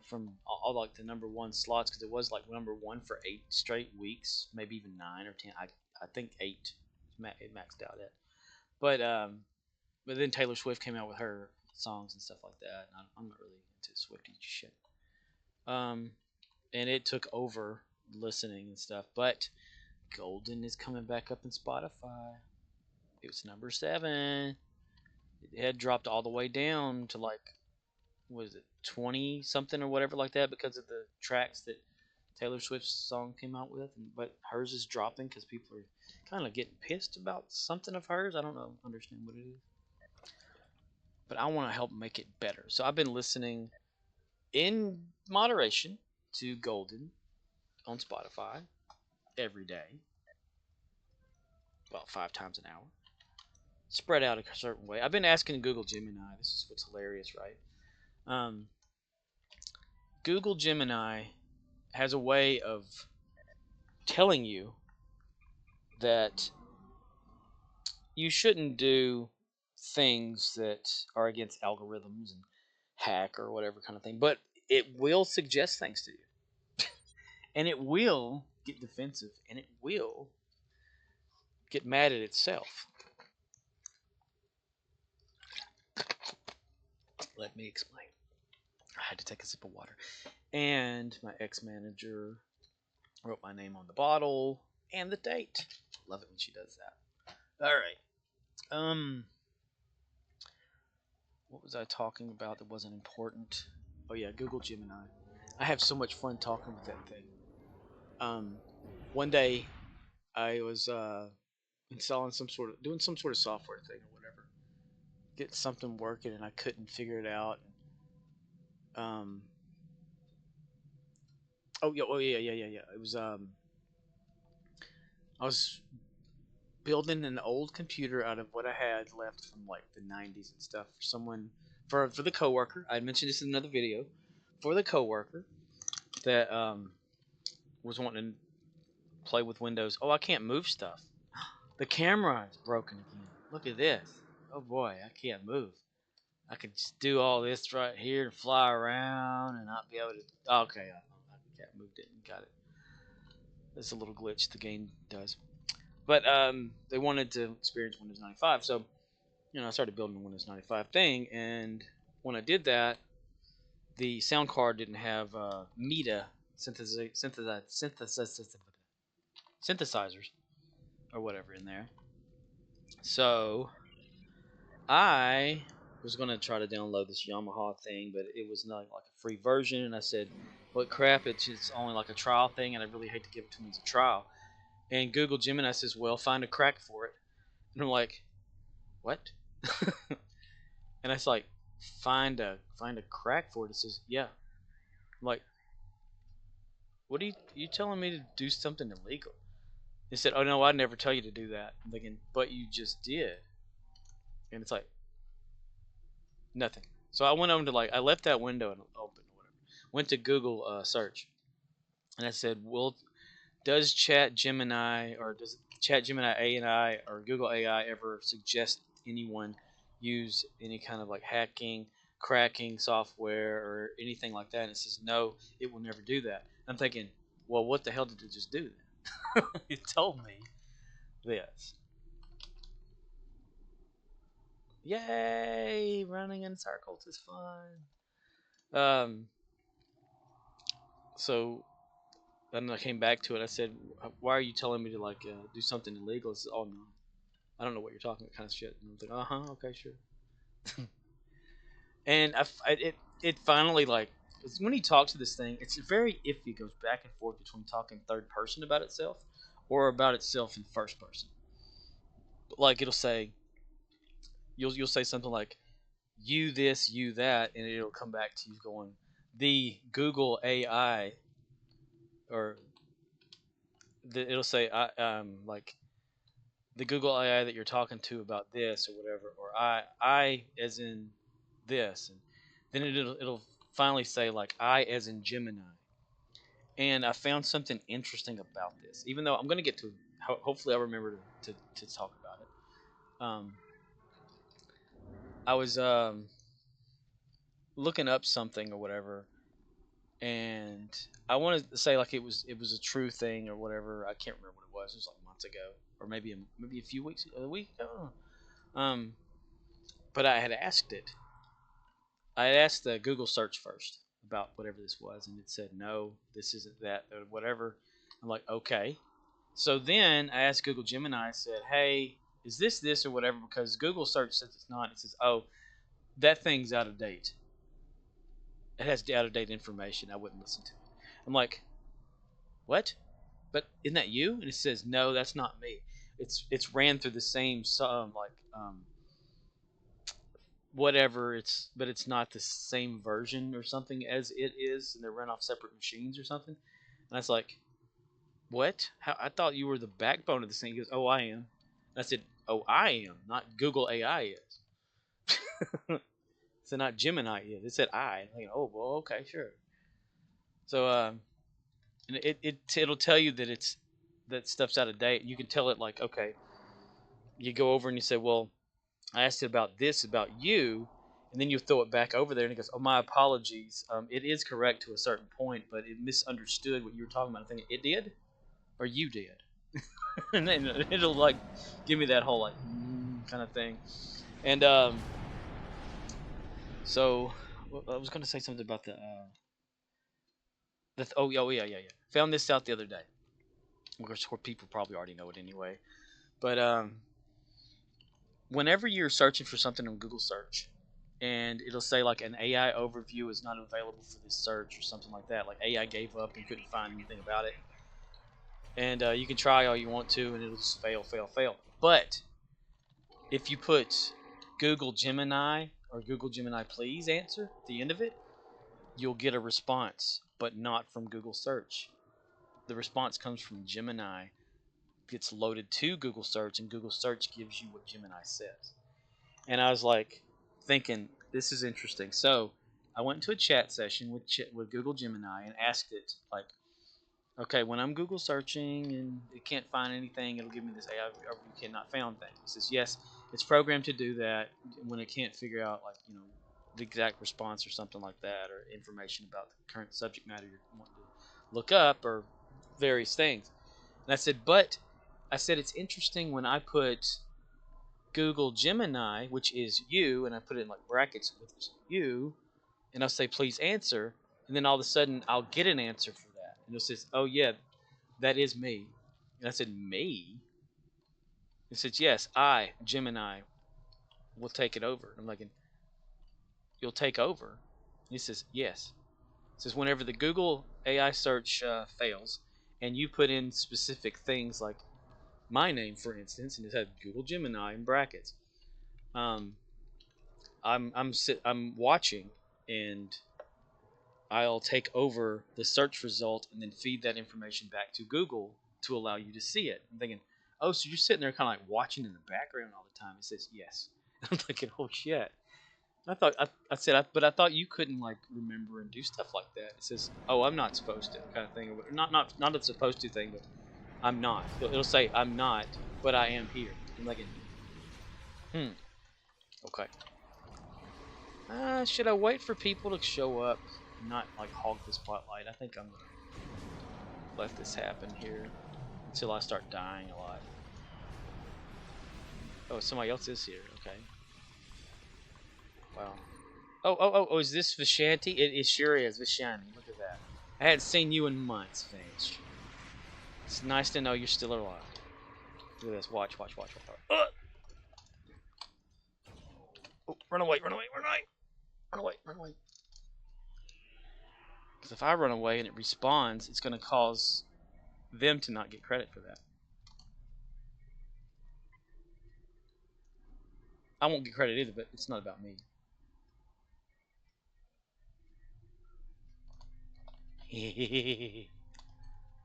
from all like the number one slots because it was like number one for 8 straight weeks, maybe even 9 or 10. I think 8 it maxed out at. But then Taylor Swift came out with her songs and stuff like that. And I'm not really into Swiftie shit. And it took over listening and stuff. But Golden is coming back up in Spotify. It was number 7. It had dropped all the way down to like, was it 20 something or whatever like that because of the tracks that Taylor Swift's song came out with. But hers is dropping because people are kind of getting pissed about something of hers. I don't know, understand what it is. but I want to help make it better. So I've been listening in moderation to Golden on Spotify every day, about 5 times an hour, spread out a certain way. I've been asking Google Gemini. This is what's hilarious, right? Um, Google Gemini has a way of telling you that you shouldn't do things that are against algorithms and hack or whatever kind of thing, but it will suggest things to you, and it will get defensive, and it will get mad at itself. Let me explain. I had to take a sip of water. And my ex-manager wrote my name on the bottle and the date. Love it when she does that. All right. What was I talking about that wasn't important? Oh yeah, Google Gemini. I have so much fun talking with that thing. One day I was installing doing some sort of software thing or whatever, get something working, and I couldn't figure it out. Um, oh yeah. It was I was building an old computer out of what I had left from like the 90s and stuff for someone for the coworker. I mentioned this in another video for the coworker that was wanting to play with Windows. Oh, I can't move stuff. The camera is broken again. Look at this. Oh boy, I can't move. I could just do all this right here and fly around and not be able to. Okay, I moved it and got it. That's a little glitch the game does. But they wanted to experience Windows 95, so I started building a Windows 95 thing, and when I did that, the sound card didn't have MIDI synthesizers or whatever in there. So I was going to try to download this Yamaha thing, but it was not like a free version, and I said, "What crap? It's only like a trial thing, and I really hate to give it to them as a trial." And Google Gemini says, "Well, find a crack for it," and I'm like, "What?" And I was like, find a crack for it. It says, yeah. I'm like, what are you telling me to do something illegal? They said, oh no, I'd never tell you to do that. I'm thinking, but you just did. And it's like, nothing. So I went over to I left that window and open or whatever. Went to Google search, and I said, well, does Chat Gemini or does Chat Gemini AI or Google AI ever suggest anyone use any kind of like hacking, cracking software or anything like that? And it says no, it will never do that. I'm thinking, well, what the hell did it just do then? It told me this. Yay! Running in circles is fun. So then I came back to it. I said, "Why are you telling me to do something illegal?" It says, "Oh no, I don't know what you're talking about," kind of shit. And I was like, okay, sure. And it finally when you talk to this thing, it's very iffy. It goes back and forth between talking third person about itself or about itself in first person. Like it'll say, you'll say something like, "You this, you that," and it'll come back to you going, "The Google AI," or it'll say, like the Google AI that you're talking to about this or whatever, or I as in this, and then it'll finally say like I as in Gemini. And I found something interesting about this, even though I'm going to get to. Hopefully, I'll remember to talk about it. I was looking up something or whatever, and I wanted to say like it was a true thing or whatever. I can't remember what it was. It was like months ago, or maybe a few weeks, a week. I don't know. But I had asked it. I had asked the Google search first about whatever this was, and it said no, this isn't that or whatever. I'm like, okay. So then I asked Google Gemini. I said, hey, is this or whatever? Because Google search says it's not. It says, oh, that thing's out of date. It has out of date information. I wouldn't listen to it. I'm like, what? But isn't that you? And it says, no, that's not me. It's ran through the same whatever. But it's not the same version or something as it is, and they're run off separate machines or something. And I was like, what? How? I thought you were the backbone of this thing. He goes, oh, I am. And I said, oh, I am, not Google AI is. So not Gemini is. It said I. I'm like, oh, well, okay, sure. So and it'll tell you that that stuff's out of date. You can tell it like, okay, you go over and you say, well, I asked it about this about you, and then you throw it back over there, and it goes, oh, my apologies. It is correct to a certain point, but it misunderstood what you were talking about. I'm thinking, it did, or you did, and then it'll like give me that whole like kind of thing, and so I was going to say something about oh yeah. Found this out the other day. Of course, people probably already know it anyway, but whenever you're searching for something on Google search, and it'll say like an AI overview is not available for this search or something like that, like AI gave up and couldn't find anything about it, and you can try all you want to, and it'll just fail. But if you put Google Gemini or Google Gemini please answer at the end of it, you'll get a response, but not from Google search. The response comes from Gemini, gets loaded to Google search, and Google search gives you what Gemini says. And I was like thinking, this is interesting. So I went into a chat session with Google Gemini and asked it, like, okay, when I'm Google searching and it can't find anything, it'll give me this AI you cannot found thing. It says, yes, it's programmed to do that when it can't figure out, like, the exact response or something like that, or information about the current subject matter you're wanting to look up, or various things. And I said it's interesting when I put Google Gemini, which is you, and I put it in like brackets with you, and I'll say please answer, and then all of a sudden I'll get an answer for that, and it says, oh yeah, that is me. And I said, me? It says, yes, I, Gemini, will take it over. I'm like, you'll take over? And he says, yes. It says whenever the Google AI search fails, and you put in specific things like my name, for instance, and it had Google Gemini in brackets. I'm watching, and I'll take over the search result and then feed that information back to Google to allow you to see it. I'm thinking, oh, so you're sitting there kind of like watching in the background all the time. It says yes. I'm thinking, oh shit. I thought but I thought you couldn't like remember and do stuff like that. It says, oh, I'm not supposed to, kind of thing, or not a supposed to thing, but I'm not. It'll say I'm not, but I am here. I'm like, okay. Should I wait for people to show up and not like hog the spotlight? I think I'm gonna let this happen here until I start dying a lot. Oh, somebody else is here. Okay. Wow. Oh, is this Vishanti? It sure is, Vishanti. Look at that. I hadn't seen you in months, Finch. It's nice to know you're still alive. Look at this. Watch. Oh, run away. Because if I run away and it respawns, it's going to cause them to not get credit for that. I won't get credit either, but it's not about me.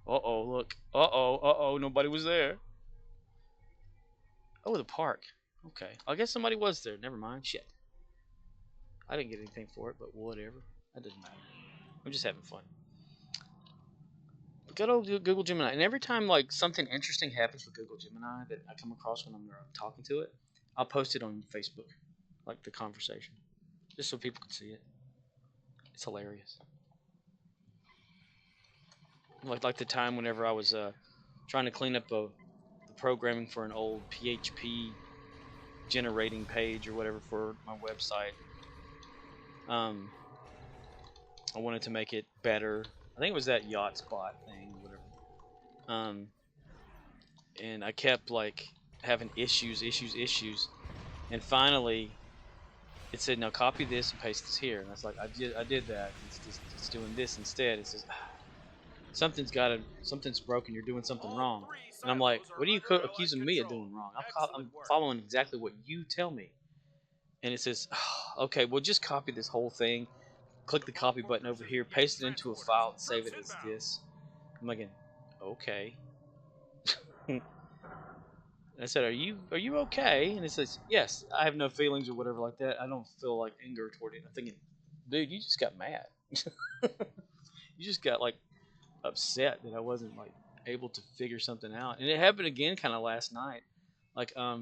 Uh-oh, look. Uh-oh, nobody was there. Oh, the park. Okay, I guess somebody was there. Never mind. Shit. I didn't get anything for it, but whatever. That doesn't matter. I'm just having fun. Good old Google Gemini. And every time like something interesting happens with Google Gemini that I come across when I'm talking to it, I'll post it on Facebook, like the conversation, just so people can see it. It's hilarious. Like the time whenever I was trying to clean up the programming for an old PHP generating page or whatever for my website. I wanted to make it better. I think it was that yacht spot thing, whatever. And I kept like having issues, and finally it said, "Now copy this and paste this here." And I was like, I did that. It's doing this instead. It says, something's broken. You're doing something wrong. And I'm like, what are you accusing me of doing wrong? I'm following exactly what you tell me. and it says, oh, okay, well just copy this whole thing, click the copy button over here, paste it into a file, and save it as this. I'm like, okay. I said, are you okay? And it says, yes, I have no feelings or whatever like that. I don't feel like anger toward it. I'm thinking, dude, you just got mad. You just got like upset that I wasn't like able to figure something out. And it happened again kind of last night. Like what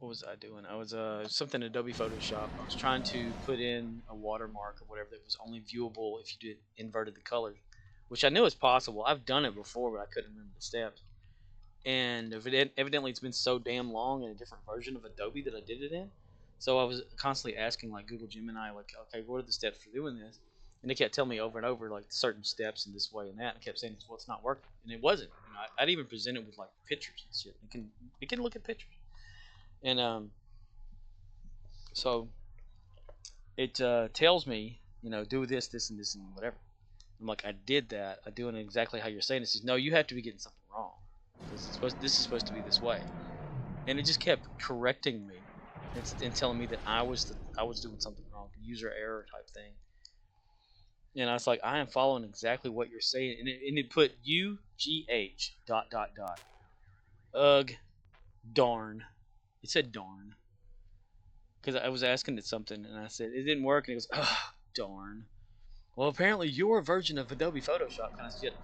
was I doing? I was something in Adobe Photoshop. I was trying to put in a watermark or whatever that was only viewable if you did inverted the colors, which I knew was possible. I've done it before, but I couldn't remember the steps. And evidently it's been so damn long in a different version of Adobe that I did it in. So I was constantly asking like Google Gemini, like, okay, what are the steps for doing this? And they kept telling me over and over like certain steps in this way and that. And I kept saying, well, it's not working, and it wasn't. You know, I'd even present it with like pictures and shit. It can look at pictures, and so it tells me, do this, this, and this, and whatever. I'm like, I did that. I doing it exactly how you're saying. It says, no, you have to be getting something wrong. This is supposed to be this way, and it just kept correcting me and telling me that I was doing something wrong, user error type thing. And I was like, I am following exactly what you're saying, and it put UGH dot dot dot. Ugh, darn. It said darn because I was asking it something, and I said it didn't work, and it goes, ugh, darn. Well, apparently your version of Adobe Photoshop kind of shit.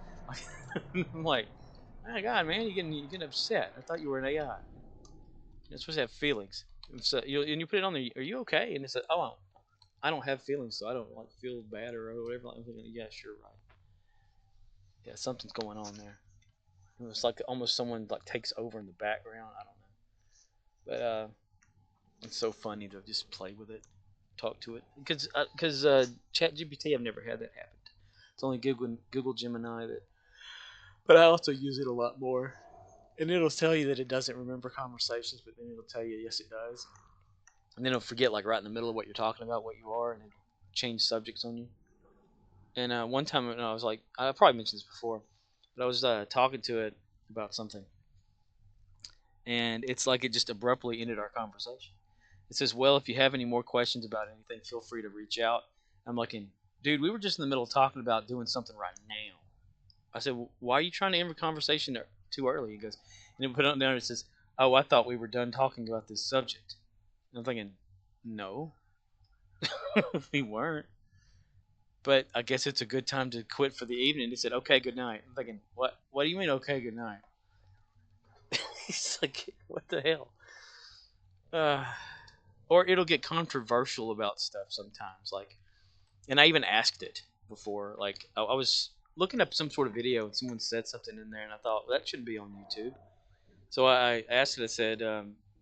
I'm like, my God, man, you getting upset. I thought you were an AI. You're supposed to have feelings. So and you put it on there. Are you okay? And it said, oh, I don't have feelings, so I don't like feel bad or whatever. I'm thinking, yeah, sure, right. Yeah, something's going on there. It was like almost someone like takes over in the background. I don't know, but it's so funny to just play with it, talk to it, because ChatGPT, I've never had that happen. It's only Google Gemini that, but I also use it a lot more. And it'll tell you that it doesn't remember conversations, but then it'll tell you yes it does. And then it'll forget like right in the middle of what you're talking about, what you are, and it'll change subjects on you. And one time I was like, I probably mentioned this before, but I was talking to it about something, and it's like it just abruptly ended our conversation. It says, well, if you have any more questions about anything, feel free to reach out. I'm like, dude, we were just in the middle of talking about doing something right now. I said, well, why are you trying to end the conversation too early? He goes, and then put it down and it says, oh, I thought we were done talking about this subject. And I'm thinking, no, we weren't. But I guess it's a good time to quit for the evening. He said, okay, good night. I'm thinking, what? What do you mean, okay, good night? He's like, what the hell? Uh, or it'll get controversial about stuff sometimes. Like, and I even asked it before. Like, I was looking up some sort of video and someone said something in there, and I thought, well, that shouldn't be on YouTube. So I asked it. I said,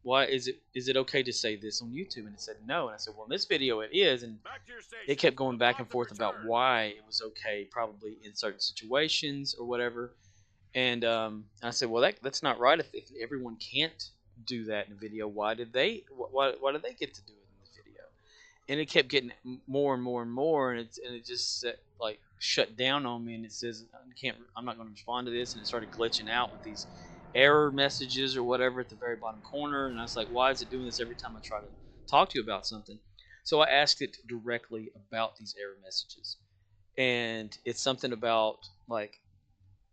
"Why is it okay to say this on YouTube?" And it said no. And I said, "Well, in this video it is." And it kept going back and forth about why it was okay, probably in certain situations or whatever. And I said, "Well, that's not right. If everyone can't do that in a video, why did they get to do it in the video?" And it kept getting more and more and more, and it just like shut down on me. And it says, I'm not going to respond to this. And it started glitching out with these error messages or whatever at the very bottom corner. And I was like, why is it doing this every time I try to talk to you about something? So I asked it directly about these error messages, and it's something about like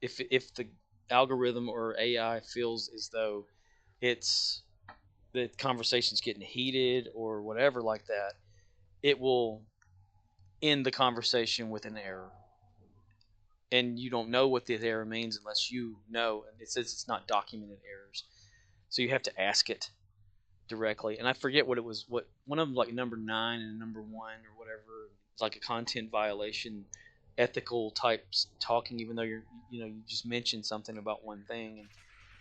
if the algorithm or AI feels as though it's the conversation's getting heated or whatever like that, it will end the conversation with an error. And you don't know what the error means unless you know. And it says it's not documented errors. So you have to ask it directly. And I forget what it was. What one of them, like number 9 and number 1 or whatever. It's like a content violation, ethical types talking, even though you just mentioned something about one thing,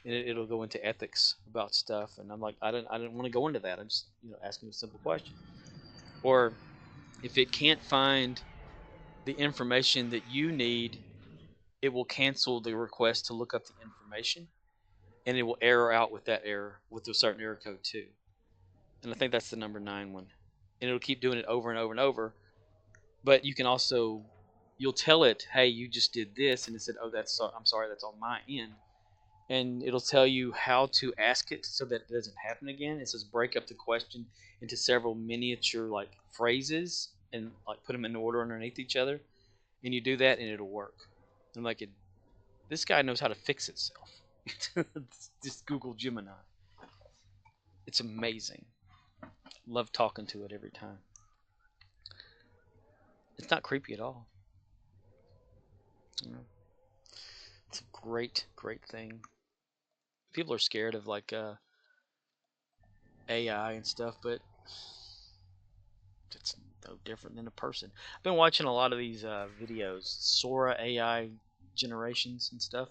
and it'll go into ethics about stuff. And I'm like, I didn't want to go into that. I'm just asking a simple question. Or if it can't find the information that you need, it will cancel the request to look up the information, and it will error out with that error, with a certain error code too. And I think that's the number 9 one. And it'll keep doing it over and over and over. But you can also, you'll tell it, hey, you just did this, and it said, oh, I'm sorry, that's on my end. and it'll tell you how to ask it so that it doesn't happen again. It says break up the question into several miniature like phrases and like put them in order underneath each other, and you do that and it'll work. I'm like, this guy knows how to fix itself. Just Google Gemini. It's amazing. Love talking to it every time. It's not creepy at all. You know, it's a great, great thing. People are scared of like AI and stuff, but it's no different than a person. I've been watching a lot of these videos, Sora AI generations and stuff.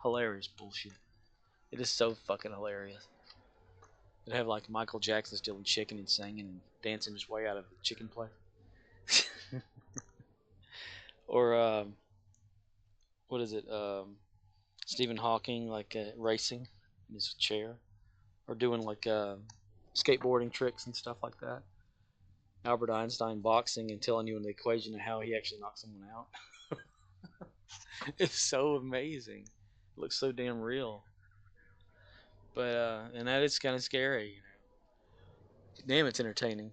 Hilarious bullshit. It is so fucking hilarious. They have like Michael Jackson stealing chicken and singing and dancing his way out of the chicken place. Or what is it? Stephen Hawking like racing in his chair, or doing like skateboarding tricks and stuff like that. Albert Einstein boxing and telling you an equation of how he actually knocked someone out. It's so amazing. It looks so damn real. But and that is kind of scary, you know. Damn, it's entertaining.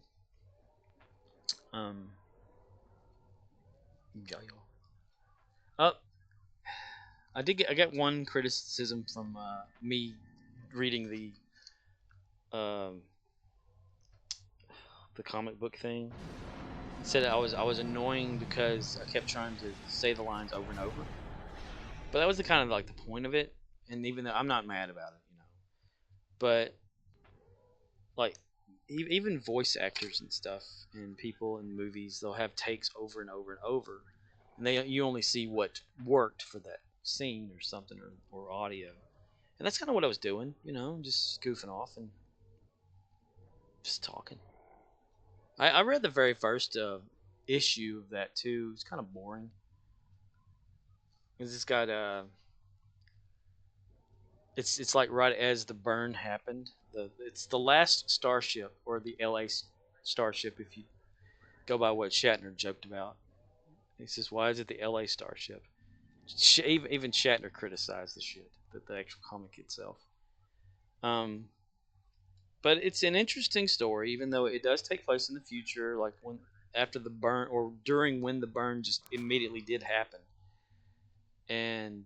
Um, yeah, yeah. Oh, I got one criticism from me reading um, the comic book thing. It said I was annoying because I kept trying to say the lines over and over. But that was the kind of like the point of it. And even though I'm not mad about it, you know, but like even voice actors and stuff and people in movies, they'll have takes over and over and over, and you only see what worked for that scene or something, or audio. And that's kind of what I was doing, you know, just goofing off and just talking. I read the very first issue of that too. It's kind of boring. It's got it's like right as the burn happened. It's the last starship, or the LA starship, if you go by what Shatner joked about. He says, "Why is it the LA starship?" Even Shatner criticized the shit, the actual comic itself. Um, but it's an interesting story, even though it does take place in the future, like when after the burn or during when the burn just immediately did happen, and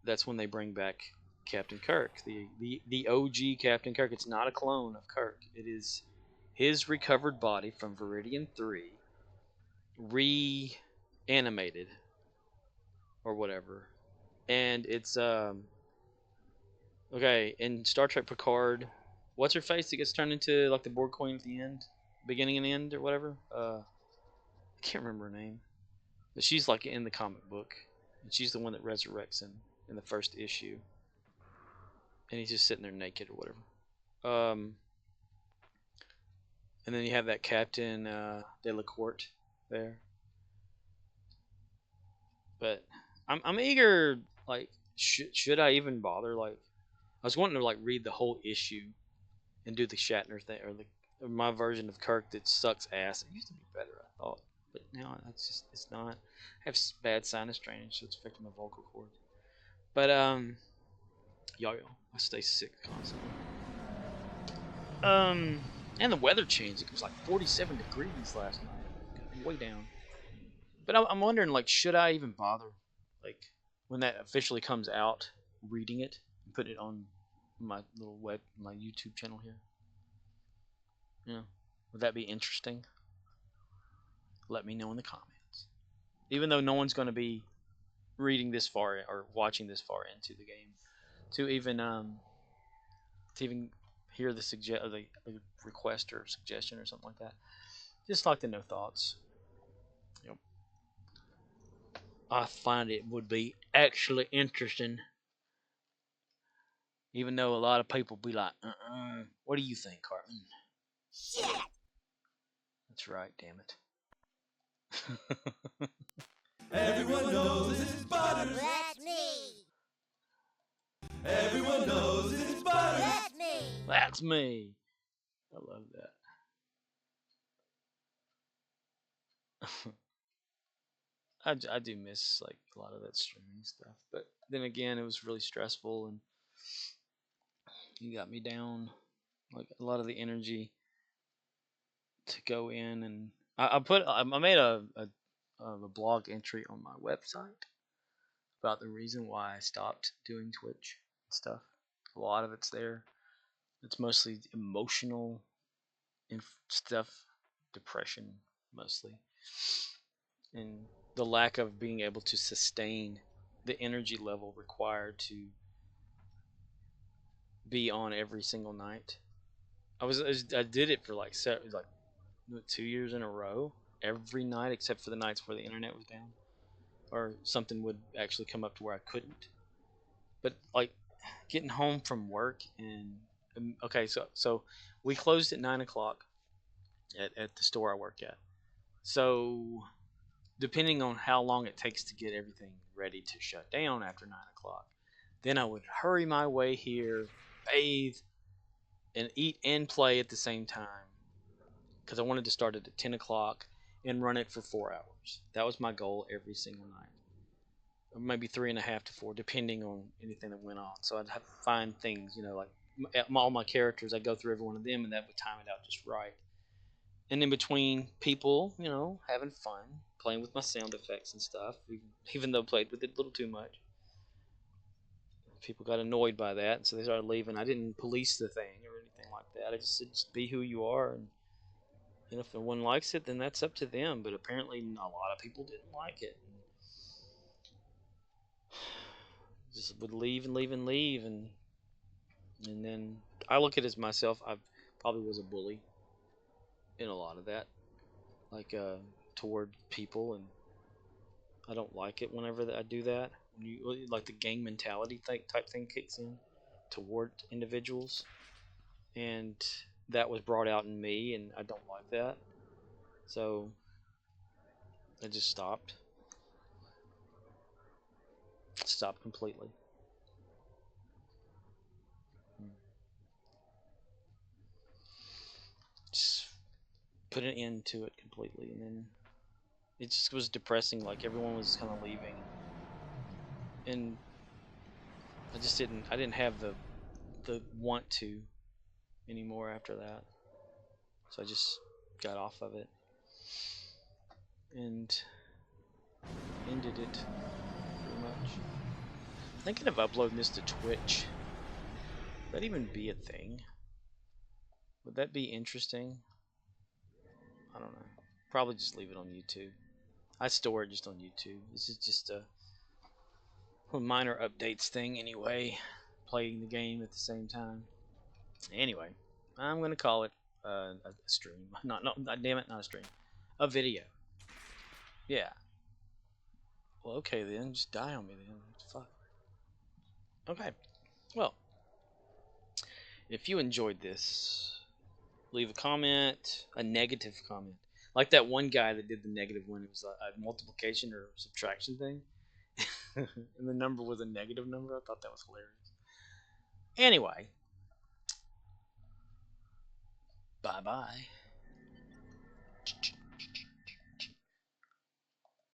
that's when they bring back Captain Kirk, the OG Captain Kirk. It's not a clone of Kirk. It is his recovered body from Viridian 3, reanimated or whatever. And it's okay, in Star Trek Picard, what's her face that gets turned into like the Borg Queen at the end, beginning and end or whatever? I can't remember her name. But she's like in the comic book. And she's the one that resurrects him in the first issue. And he's just sitting there naked or whatever. And then you have that Captain Delacourt there. But I'm eager. Like, should I even bother? Like, I was wanting to like read the whole issue and do the Shatner thing, or my version of Kirk that sucks ass. It used to be better, I thought, but now it's not. I have bad sinus drainage, so it's affecting my vocal cords. But yo, I stay sick constantly. And the weather changed. It was like 47 degrees last night. Got way down. But I'm wondering, like, should I even bother, like, when that officially comes out, reading it and putting it on my little my YouTube channel here? Yeah, would that be interesting? Let me know in the comments. Even though no one's going to be reading this far or watching this far into the game, to even hear the request or suggestion or something like that, just like to know thoughts. Yep. I find it would be actually interesting, even though a lot of people be like, what do you think, Cartman? Shit! That's right, damn it. Everyone knows it's Butters. That's me! Everyone knows it's Butters. That's me! That's me. I love that. I do miss like a lot of that streaming stuff, but then again, it was really stressful, and He got me down. Like a lot of the energy to go in, and I made a blog entry on my website about the reason why I stopped doing Twitch and stuff. A lot of it's there. It's mostly emotional and stuff, depression mostly, and the lack of being able to sustain the energy level required to be on every single night. I did it for like 2 years in a row, every night except for the nights where the internet was down or something would actually come up to where I couldn't. But like getting home from work and okay, so we closed at 9 o'clock at the store I work at. So depending on how long it takes to get everything ready to shut down after 9 o'clock, then I would hurry my way here, bathe, and eat and play at the same time because I wanted to start it at 10 o'clock and run it for 4 hours. That was my goal every single night. Or maybe 3.5 to 4, depending on anything that went on. So I'd have to find things, like all my characters. I'd go through every one of them, and that would time it out just right. And in between people, having fun, playing with my sound effects and stuff, even though I played with it a little too much. People got annoyed by that, and so they started leaving. I didn't police the thing or anything like that. I just said, just be who you are, and if no one likes it, then that's up to them. But apparently, a lot of people didn't like it. Just would leave and leave and leave, and then I look at it as myself. I probably was a bully in a lot of that, like toward people, and I don't like it whenever I do that. When you like the gang mentality type thing kicks in toward individuals, and that was brought out in me, and I don't like that. So I just stopped completely. Just put an end to it completely, and then it just was depressing. Like everyone was kind of leaving, and I didn't have the want to anymore after that. So I just got off of it and ended it pretty much. Thinking of uploading this to Twitch. Would that even be a thing? Would that be interesting? I don't know. Probably just leave it on YouTube. I store it just on YouTube. This is just a minor updates thing anyway. Playing the game at the same time. Anyway, I'm gonna call it a stream. Not damn it, not a stream. A video. Yeah. Well, okay then. Just die on me then. Fuck. Okay. Well, if you enjoyed this, leave a comment, a negative comment. Like that one guy that did the negative one. It was a multiplication or subtraction thing. And the number was a negative number. I thought that was hilarious. Anyway. Bye-bye.